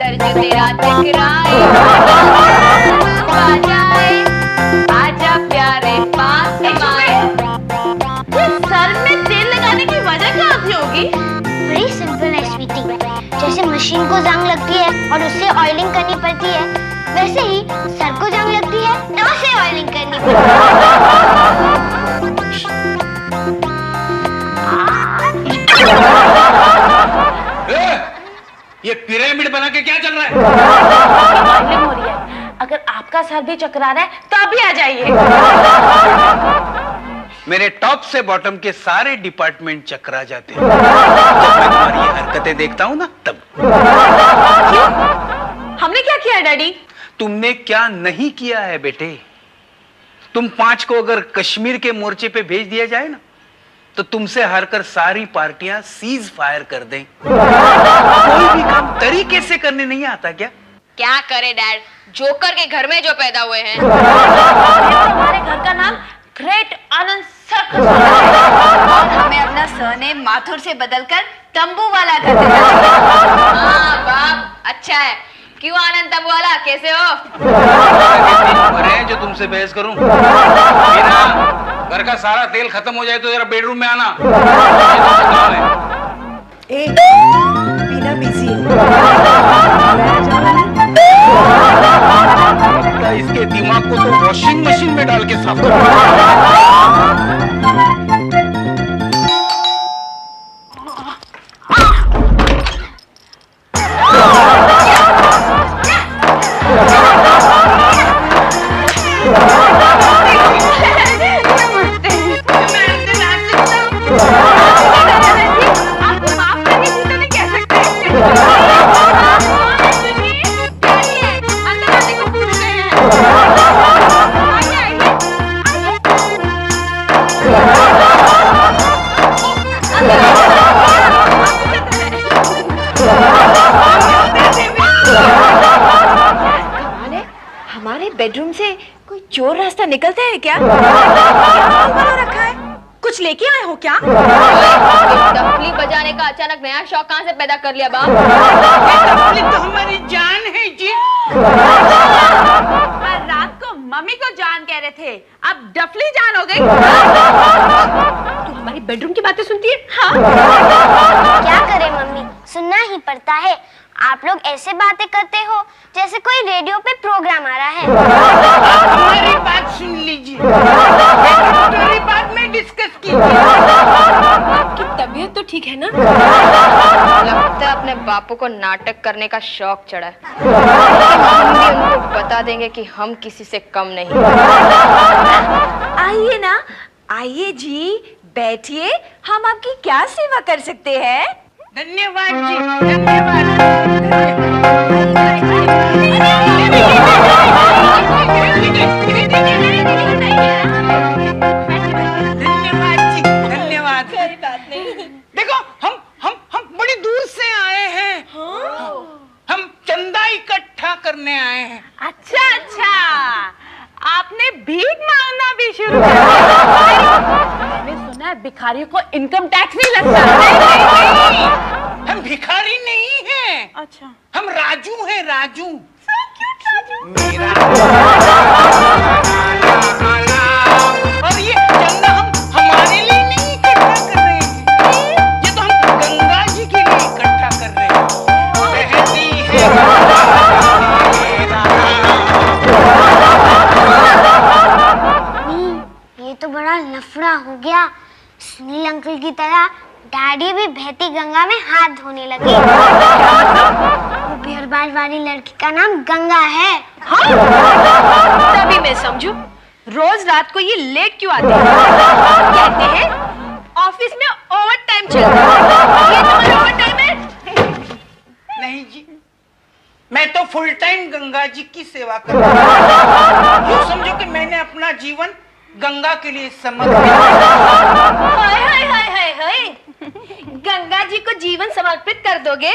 जो तेरा टकराए आजा प्यारे पास हमारे। सर में तेल लगाने की वजह क्या होती होगी? बड़ी सिंपल है स्वीटी। जैसे मशीन को जंग लगती है और उससे ऑयलिंग करनी पड़ती है, वैसे ही सर को जंग लगती है तो उसे ऑयलिंग करनी पड़ती है। ये पिरामिड बना के क्या चल रहा है? ऑयलिंग हो रही है। अगर आपका सर भी चकरा रहा है तो अभी आ जाइए। मेरे टॉप से बॉटम के सारे डिपार्टमेंट चकरा जाते हैं जब मैं तुम्हारी ये हरकतें देखता हूँ ना, तब। क्यों? हमने क्या किया डैडी? तुमने क्या नहीं किया है बेटे। तुम 5 को अगर कश्मीर के मोर्चे पे भेज दिया जाए ना, तो तुमसे हारकर सारी पार्टियां सीज फायर कर दें। कोई भी काम तरीके से करने नहीं आता क्या? क्या करे डैड, जोकर के घर में जो पैदा हुए हैं। हमारे घर का नाम ग्रेट आनंद सर्कस और हमें अपना सरनेम माथुर से बदलकर तंबू वाला कर देना। हाँ बाप, अच्छा है। क्यों आनंद तंबू वाला, कैसे हो? हैं जो तुमसे बहस करूं? मीना, घर का सारा तेल खत्म हो जाए तो जरा बेडरूम में आना। मीना बिजी है। इसके दिमाग को तो वॉशिंग मशीन में डाल के साफ करो। बेडरूम से कोई चोर रास्ता निकलता है क्या? क्या रखा है? कुछ लेके आए हो क्या? डफली बजाने का अचानक नया शौक कहाँ से पैदा कर लिया बाप? डफली तो हमारी जान है जी। रात को मम्मी को जान कह रहे थे, अब डफली जान हो गई। तू हमारी बेडरूम की बातें सुनती है? हाँ। क्या करे मम्मी, सुनना ही पड़ता है। आप लोग ऐसे बातें करते हो जैसे कोई रेडियो पे प्रोग्राम आ रहा है। हमारी बात सुन लीजिए, हमारी बात में डिस्कस कीजिए। आपकी तबीयत तो ठीक है ना? लगता है अपने बापू को नाटक करने का शौक चढ़ा है। हम भी उनको बता देंगे कि हम किसी से कम नहीं। आइए ना, आइए जी, बैठिए। हम आपकी क्या सेवा कर सकते हैं? धन्यवाद जी, धन्यवाद। धन्यवाद जी, धन्यवाद। कोई बात नहीं। देखो, हम बड़ी दूर से आए हैं। हम चंदा इकट्ठा करने आए हैं। अच्छा अच्छा, आपने भीख मांगना भी शुरू कर दिया। मैंने सुना है भिखारियों को इनकम टैक्स नहीं लगता। नहीं, हम भिखारी नहीं हैं। अच्छा, हम राजू हैं, राजू। मेरा और ये चंदा हम हमारे लिए नहीं इकट्ठा कर रहे हैं, ये तो हम गंगा जी के लिए इकट्ठा कर रहे हैं। बहती है ये तो बड़ा लफड़ा हो गया। सुनील अंकल की तरह डैडी भी बहती गंगा में हाथ धोने लगे। वो बिहरबाल वाली लड़की का नाम गंगा है। हाँ? तभी मैं समझू रोज रात को ये लेट क्यों आते हैं। कहते हैं ऑफिस में ओवर टाइम चल रहा है। ये तुम्हारा ओवर टाइम है? नहीं जी, मैं तो फुल टाइम गंगा जी की सेवा कर रहा हूँ। यूँ समझो कि मैंने अपना जीवन गंगा के लिए समर्पित। हाय हाय हाय हाय हाय, गंगा जी को जीवन समर्पित कर दोगे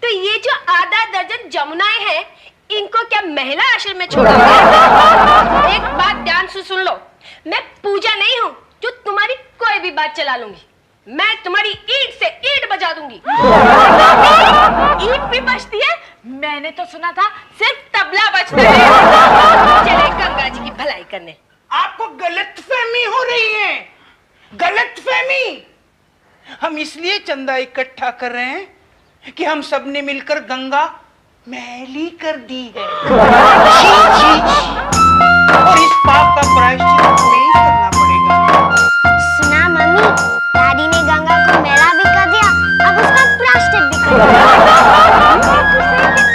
तो ये जो आधा दर्जन जमुनाएं हैं, इनको क्या महिला आश्रम में छोड़ोगे? एक बात ध्यान से सुन लो, मैं पूजा नहीं हूँ जो तुम्हारी कोई भी बात चला लूंगी। मैं तुम्हारी ईंट से ईंट बजा दूंगी। ईंट भी बजती है, मैंने तो सुना था सिर्फ तबला बजता है। चले गंगा जी की भलाई करने। आपको गलतफहमी हो रही है, गलतफहमी। हम इसलिए चंदा इकट्ठा कर रहे हैं कि हम सब ने मिलकर गंगा मैली कर दी है। छी, छी, छी। और इस पाप का प्रायश्चित हमें ही करना पड़ेगा। सुना मम्मी, डैडी ने गंगा को मैला भी कर दिया, अब उसका प्रायश्चित भी कर दिया।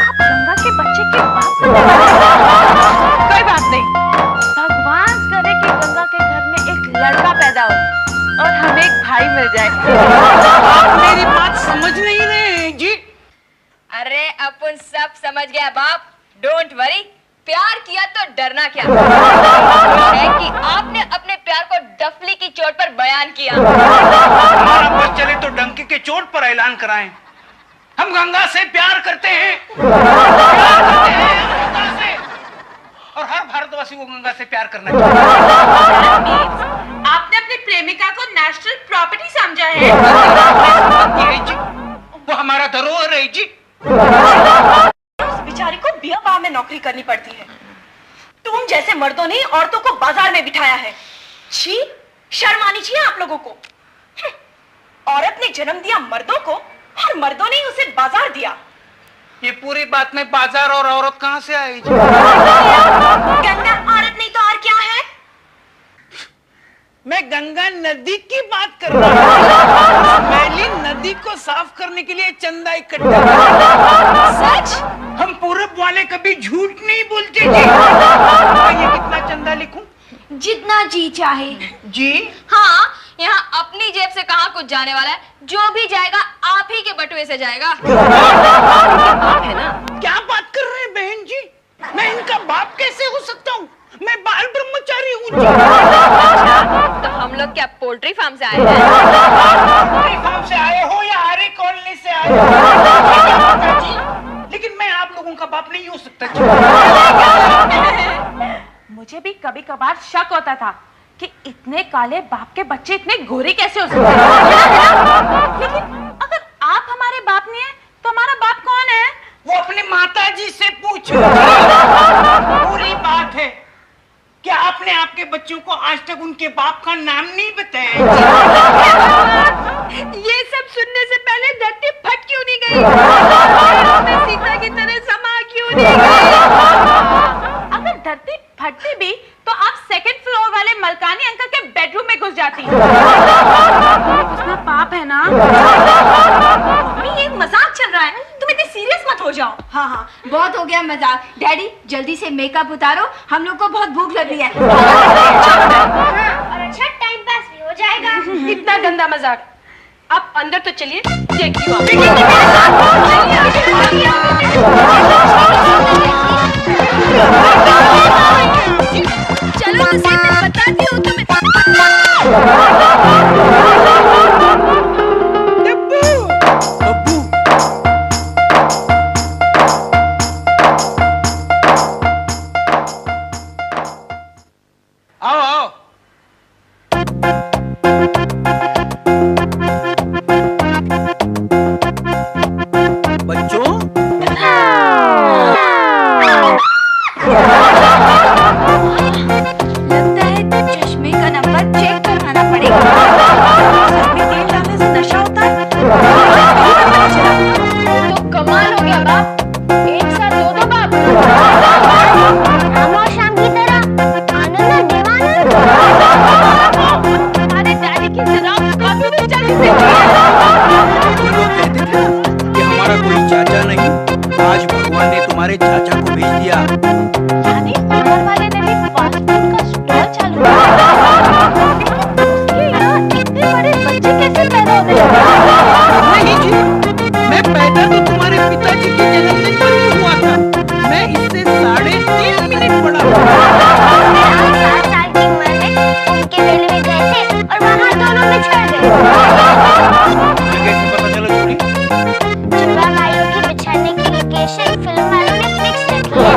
आप गंगा के बच्चे के बाप बनने वाले। कोई बात नहीं, भगवान करे कि गंगा के घर में एक लड़का पैदा हो और हमें एक भाई मिल जाए। आप मेरी बात समझ नहीं रहे हैं जी। अरे अपन सब समझ गया बाप, डोंट वरी। प्यार किया तो डरना क्या है कि आपने अपने प्यार को डफली की चोट पर बयान किया। हमारा बस चले तो डंके के चोट पर ऐलान कराएं। हम गंगा से प्यार करते हैं, प्यार करते हैं गंगा से, और हर भारतवासी को गंगा से प्यार करना चाहिए। आपने अपनी प्रेमिका को नेशनल प्रॉपर्टी समझा है। ये जी, वो हमारा धरोहर है जी। उस बेचारी को बिया बार में नौकरी करनी पड़ती है। तुम जैसे मर्दों ने औरतों को बाजार में बिठाया है। छी, शर्म आनी चाहिए आप लोगों को। औरत ने जन्म दिया मर्दों को और मर्दों ने उसे बाजार दिया। ये पूरी बात में बाजार और औरत कहां से आई जी? गंगा औरत नहीं तो और क्या है? मैं गंगा नदी की बात कर रहा हूँ। मैली नदी को साफ करने के लिए चंदा इकट्ठा। सच? हम पूरब वाले कभी झूठ नहीं बोलते जी। ये कितना चंदा लिखूं? जितना जी चाहे। जी हाँ, यहाँ अपनी जेब से कहाँ कुछ जाने वाला है। जो भी जाएगा आप ही के बटुए से जाएगा। बाप है ना। क्या बात कर रहे हैं बहन जी? मैं इनका बाप कैसे हो सकता हूँ? मैं बाल ब्रह्मचारी हूँ जी। तो हम लोग क्या पोल्ट्री फार्म से आए हैं? पोल्ट्री फार्म से आए हो या आरे कॉलोनी से आए हो जी? लेकिन मैं आप लोगों का बाप नहीं हो सकता जी। मुझे भी कभी कभार शक होता था कि इतने काले बाप के बच्चे इतने गोरे कैसे हो सकते हैं। लेकिन अगर आप हमारे बाप नहीं है तो हमारा बाप कौन है? वो अपने माता जी से पूछो। पूरी बात है। क्या आपने आपके बच्चों को आज तक उनके बाप का नाम नहीं बताया? ये सब सुनने से पहले धरती फट क्यों नहीं गई? मैं सीता की तरह समा क्यों नहीं गई? अगर धरती फटती भी तो आप सेकंड फ्लोर वाले मलकानी अंकल के बेडरूम में घुस जाती। उसमें पाप है ना। ये मजाक चल रहा है, तुम इतने सीरियस मत हो जाओ। हाँ हाँ, बहुत हो गया मजाक। डैडी जल्दी से मेकअप उतारो, हम लोग को बहुत भूख लग रही है। और अच्छा टाइम पास भी हो जाएगा। इतना गंदा मजाक। आप अंदर तो चलिए, देखती हूँ। चलो तो सही, मैं बताती हूँ तुम्हें। अब्बू, आओ आओ। बच्चों, लगता है चश्मे का नंबर चेक करवाना पड़ेगा। सर में तेल डालने से नशा होता है। तो कमाल हो गया बाप, एक साथ दो बाप। हम और शाम की तरह आनंद देवानंद। हमारे डैडी की जनाब काफी भी चली थी। वो लोग कहते थे ना कि हमारा कोई चाचा नहीं, आज भगवान ने तुम्हारे चाचा को भेज दिया। यानी ऊपर वाले ने भी फास्ट फूड का स्टॉल चालू किया। उसके यहाँ इतने बड़े बच्चे कैसे पैदा होते हैं? नहीं जी, मैं पैदा तो तुम्हारे पिताजी के जन्मदिन पर ही हुआ था। मैं इससे 3.5 मिनट बड़ा हूँ। 7 साल की उम्र में उनके मेले में गए थे और वहाँ दोनों बिछड़ गए। कैसे पता चला जोड़ी? जुड़वा भाइयों की बिछड़ने की लोकेशन फिल्म वालों ने फिक्स रखी है।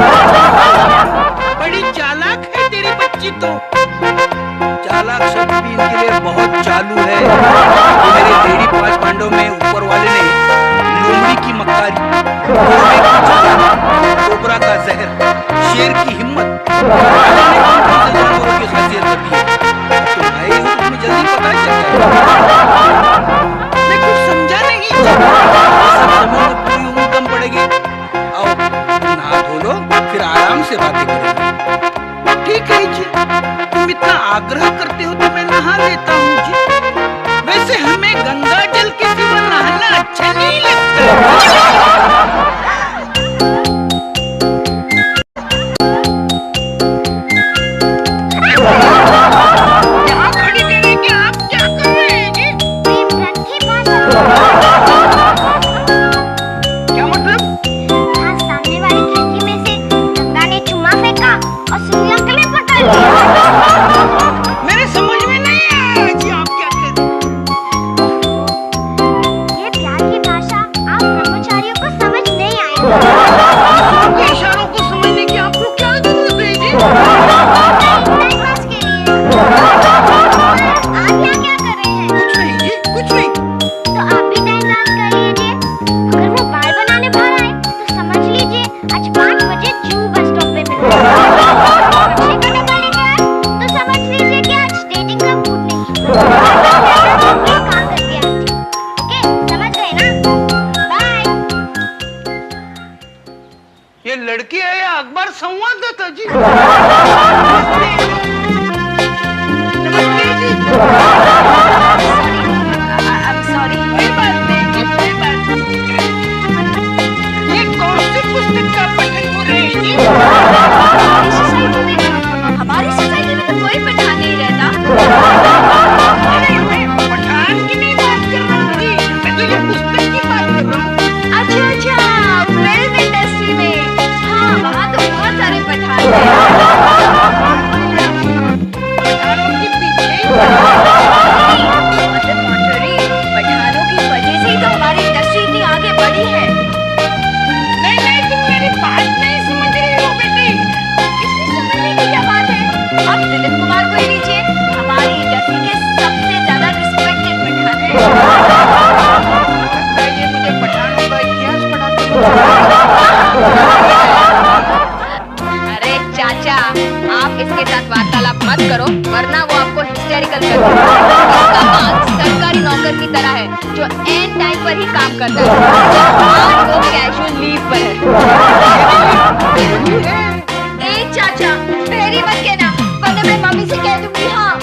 जहर, शेर की हिम्मत, जानवरों की खासियत होती है। तुम आए हो, तुम्हें जल्दी पता चल जाएगा। मैं कुछ समझा नहीं। सब में पूरी उम्र कम पड़ेगी। आओ नहा धो लो, फिर आराम से बातें करेंगे। ठीक है जी, तुम इतना आग्रह करते हो तो मैं नहा लेता हूँ जी। वैसे हमें गंगा जल के सिवा नहाना अच्छा नहीं लगता। यहाँ खड़ी रहने के आप क्या कर रहे हैं जी? क्या मतलब? हाँ, सामने वाली खिड़की में से गंगा ने चुम्मा फेंका और सुनील अंकल ने पकड़ लिया। मेरे समझ में नहीं आया जी, आप क्या कर रहे हैं? ये प्यार की भाषा आप ब्रह्मचारियों को समझ नहीं आएगी। आपके इशारों को समझने की आपको क्या जरूरत है जी? टाइम पास के लिए। आप यहाँ क्या कर रहे हैं? कुछ नहीं जी, कुछ नहीं। तो आप भी टाइम पास कर लीजिए। अगर वो बाल बनाने बाहर आए तो समझ लीजिए आज 5 बजे जू बस स्टॉप पे मिलते हैं। अच्छे करने वाले क्या है तो समझ लीजिए कि आज डेटिंग का मूड नहीं है। काम करके आती हूँ। ओके, समझ गए ना? बाय। ये लड़की है या अखबार संवाददाता जी? नमस्ते जी। कोई बात नहीं जी, कोई बात नहीं। ये कौन सी पुस्तक का पठन हो रहे हैं जी? हमारी सोसाइटी में तो कोई पठान नहीं रहता। नहीं, मैं पठान की नहीं बात कर रहा हूँ जी, मैं तो ये पुस्तक की बात कर रहा हूँ। अच्छा, फिल्म इंडस्ट्री में। हाँ, वहाँ तो बहुत सारे पठान हैं। पठानों के पीछे ही मतलब contrary, पठानों की वजह से ही तो हमारी इंडस्ट्री इतनी आगे बढ़ी है। नहीं नहीं, तुम मेरी बात नहीं समझ रही हो बेटी। इसमें समझने की क्या बात है? आप दिलीप कुमार को ही लीजिए, हमारी इंडस्ट्री के सबसे ज्यादा रिस्पेक्टेड पठान हैं। लगता है ये मुझे पठानों का इतिहास पढ़ाते हो। अरे चाचा, आप इसके साथ वार्तालाप मत करो, वरना वो आपको हिस्टेरिकल कर देगा। इसका काम सरकारी नौकर की तरह है, जो एंड टाइम पर ही काम करता है। आज वो कैजुअल लीव पर है। ए चाचा, तेरी मत कहना, वरना मैं मम्मी से कह दूंगी। हाँ,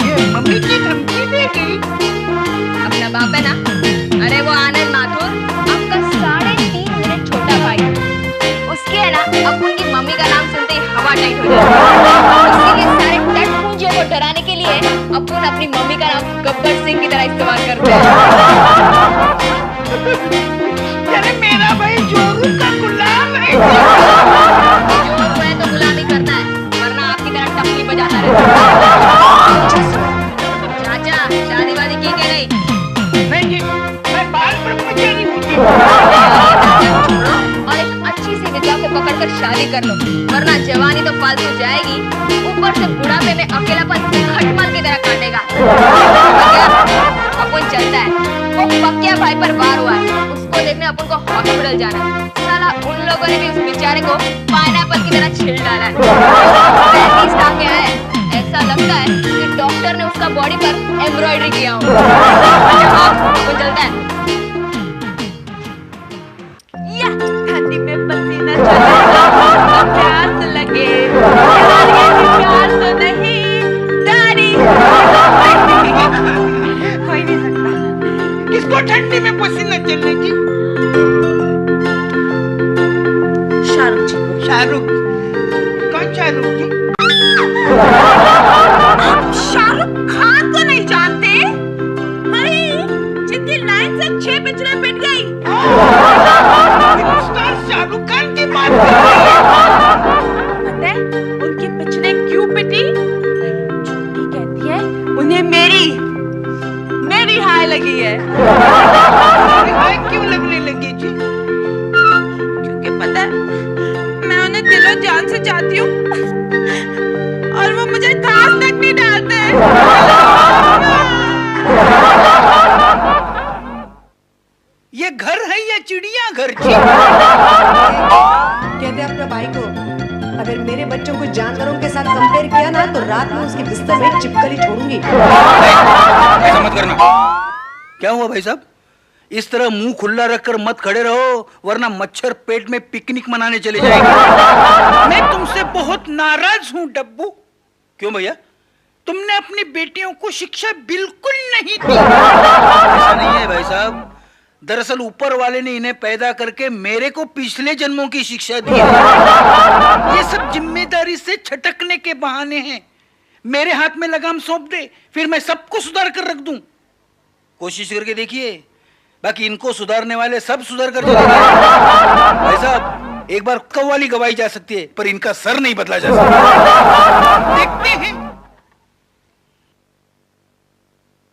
ये मम्मी की धमकी दे गई। अपना बाप है ना? अरे वो आनंद माथुर, आपका 3.5 मिनट छोटा भाई। उसके है ना, अब उनकी मम्मी का नाम सुनते ही हवा टाइट हो जाती है। इसीलिए सारे टट पूंजियों को डराने के लिए अपन अपनी मम्मी का नाम गब्बर सिंह की तरह इस्तेमाल करते हैं। अरे मेरा भाई जोरू का गुलाम है। जोरू है तो गुलामी करना है, वरना आपकी तरह टपली बजाता रहता है। चाचा, शादी वादी की के नहीं? नहीं जी, मैं बाल ब्रह्मचारी हूँ जी। छोड़ो और एक अच्छी सी विद्या को पकड़कर शादी कर लो, वरना जवानी तो फालतू जाएगी, ऊपर से बुढ़ापे में अकेलापन खटमल की तरह काटेगा। अपन चलता है, वो पक्या भाई पर वार हुआ है, उसको देखने अपन को हॉस्पिटल जाना है। साला उन लोगों ने भी उस बेचारे को पाइनएप्पल की तरह छिल डाला है। 35 टांके आए, ऐसा लगता है कि डॉक्टर ने उसका बॉडी पर एम्ब्रॉयडरी किया हो। अपन चलता है। या ठंडी में पसीना चले, प्यास लगे, प्यार ये प्यार तो नहीं, दाढ़ी हो ही नहीं सकता। किसको ठंडी में पसीना चलने की? शाहरुख जी। शाहरुख? कौन शाहरुख जी? आप शाहरुख खान को नहीं जानते? भाई, जिनकी लाइन से 6 पिक्चरें पिट गई। शाहरुख खान की बात कर रही है। पता है उनकी पिक्चरें क्यों पिटी? छुट्टी कहती है उन्हें मेरी हाय लगी है। हाय क्यों लगने लगी जी? क्योंकि पता है मैं उन्हें दिलो जान से चाहती हूँ और वो मुझे घास तक नहीं डालते। ये घर है या चिड़िया घर जी? बच्चों को जानवरों के साथ कंपेयर किया ना तो रात में उसके बिस्तर में चिपकली छोड़ूंगी। ऐसा मत करना। क्या हुआ भाई साहब? इस तरह मुंह खुला रखकर मत खड़े रहो, वरना मच्छर पेट में पिकनिक मनाने चले जाएंगे। मैं तुमसे बहुत नाराज हूँ डब्बू। क्यों भैया? तुमने अपनी बेटियों को शिक्षा बिल्कुल नहीं दी। ऐसा नहीं है भाई साहब, दरअसल ऊपर वाले ने इन्हें पैदा करके मेरे को पिछले जन्मों की शिक्षा दी है। ये सब जिम्मेदारी से छटकने के बहाने हैं। मेरे हाथ में लगाम सौंप दे, फिर मैं सबको सुधार कर रख दूं। कोशिश करके देखिए, बाकी इनको सुधारने वाले सब सुधार कर जाएंगे। भाई साहब, एक बार कव्वाली गवाई जा सकती है, पर इनका सर नहीं बदला जा सकता। देखते हैं।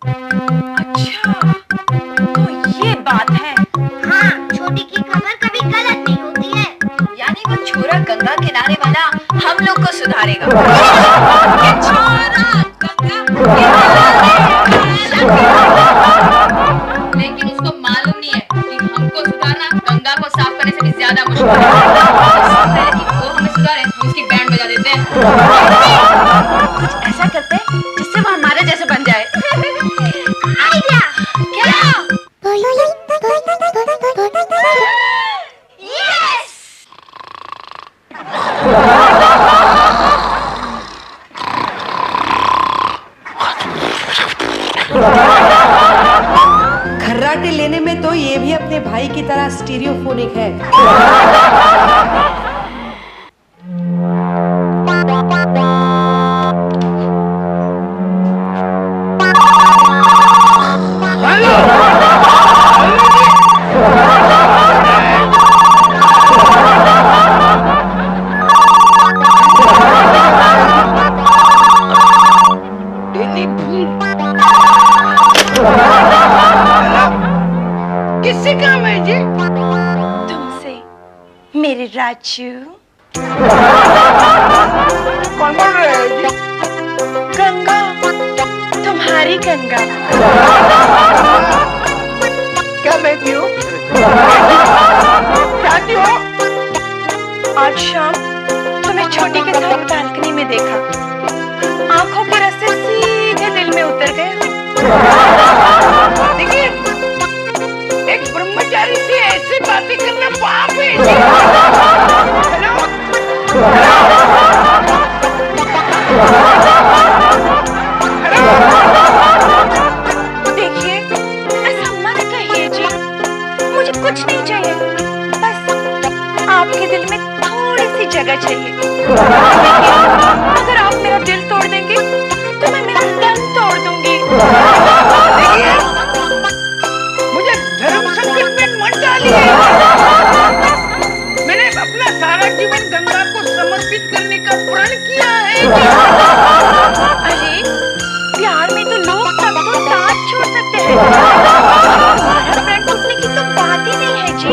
अच्छा, तो ये बात है। हाँ, छोटी की खबर कभी गलत नहीं होती है। यानी वो छोरा गंगा किनारे वाला हम लोग को सुधारेगा। ये छोरा गंगा लेकिन उसको मालूम नहीं है कि हमको सुधारना गंगा को साफ करने से भी ज्यादा मुश्किल है। इससे पहले कि वो हमें सुधारे, हम उसकी बैंड बजा देते हैं। कुछ ऐसा करते हैं जिससे वो हमारे जैसे बन जाए। आइडिया। क्या? यस। खर्राटे लेने में तो ये भी अपने भाई की तरह स्टीरियोफोनिक है। किससे काम है जी? तुमसे मेरे राजू। कौन बोल रहे हैं जी? गंगा, तुम्हारी गंगा। क्या बेटी हो? चाहती हो? आज शाम तुम्हें छोटी के साथ बालकनी में देखा, आंखों के रस्ते सीधे दिल में उतर गए। देखिए, एक ब्रह्मचारी से ऐसे बातें करना पाप है जी। हेलो? देखिए, ऐसा मत कहिए जी, मुझे कुछ नहीं चाहिए, बस आपके दिल में थोड़ी सी जगह चाहिए। लेकिन अगर आप मेरा दिल तोड़ देंगे तो मैं मेरा तन तोड़ दूंगी। देखिए, मुझे धर्म संकट में मत डालिए। मैंने अपना सारा जीवन गंगा को समर्पित करने का प्रण किया है। अरे, प्यार में तो लोग सबको साथ छोड़ सकते हैं। हमारा प्रण टूटने की तो बात ही नहीं है जी।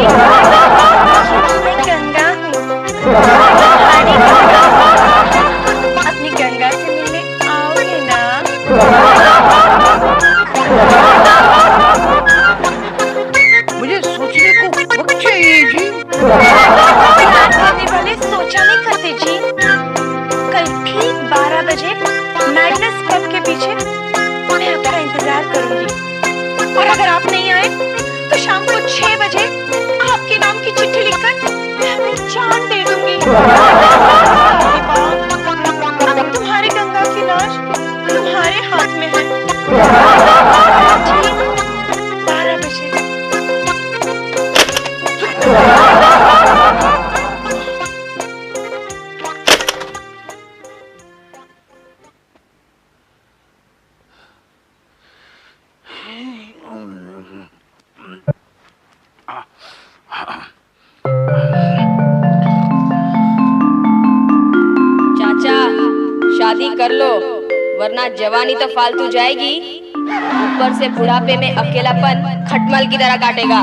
मैं गंगा हूँ, तुम्हारी गंगा हूँ। अपनी गंगा से मिलने आओगे ना? मुझे सोचने को वक्त चाहिए जी। प्यार करने वाले सोचा नहीं करते जी। कल ठीक 12 बजे मैडनेस पब के पीछे मैं आपका इंतजार करूंगी, और अगर आप नहीं आए तो शाम को 6 बजे आपके नाम की चिट्ठी लिखकर मैं अपनी जान दे दूंगी। अब तुम्हारी गंगा की लाश तुम्हारे हाथ में है। ठीक 12 बजे। चाचा, शादी कर लो, वरना जवानी तो फालतू जाएगी, ऊपर से बुढ़ापे में अकेलापन खटमल की तरह काटेगा।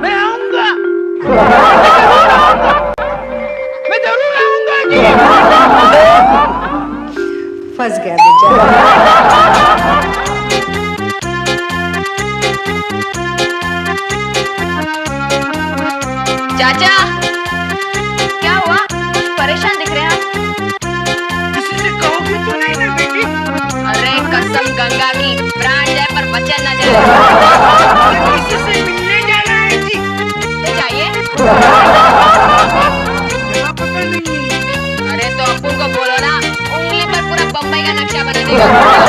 मैं आऊंगा, मैं जरूर आऊंगा जी। फंस गया बेचारा। चाचा, क्या हुआ? परेशान दिख रहे हैं आप। किसी से कहोगे तो नहीं ना बेटी? अरे कसम गंगा की, प्राण जाए पर वचन न जाए। किसी से मिलने जाना है जी। तो चाहिए? जगह पता नहीं है। अरे तो अप्पू को बोलो ना, उंगली पर पूरा बम्बई का नक्शा बना देगा।